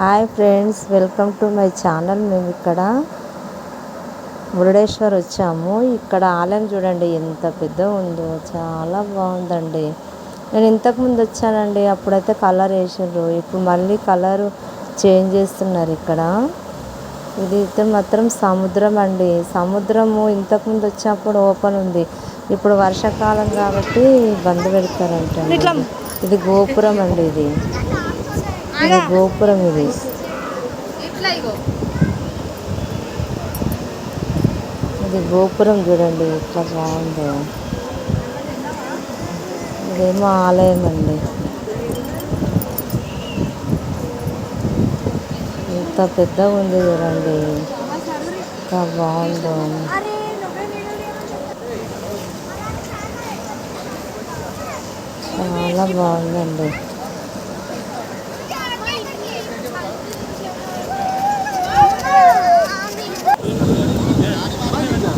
Hi friends, welcome to my channel. మేము ఇక్కడ మురుడేశ్వర్ వచ్చాము. ఇక్కడ ఆలయం చూడండి ఎంత పెద్ద ఉందో, చాలా బాగుందండి. నేను ఇంతకుముందు వచ్చానండి, అప్పుడైతే కలర్ వేసారు, ఇప్పుడు మళ్ళీ కలర్ చేంజ్ చేస్తున్నారు. ఇక్కడ ఇది అయితే మాత్రం సముద్రం అండి. సముద్రము ఇంతకుముందు వచ్చినప్పుడు ఓపెన్ ఉంది, ఇప్పుడు వర్షాకాలం కాబట్టి బంద్ పెడతారంట. ఇది గోపురం అండి, ఇది గోపురం. ఇది గోపురం చూడండి ఎట్లా బాగుందో. ఇదేమో ఆలయం అండి. ఎంత పెద్దగా ఉంది చూడండి, ఎంత బాగుందో. చాలా బాగుందండి.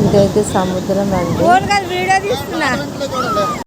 ఇదైతే సముద్రం అండి.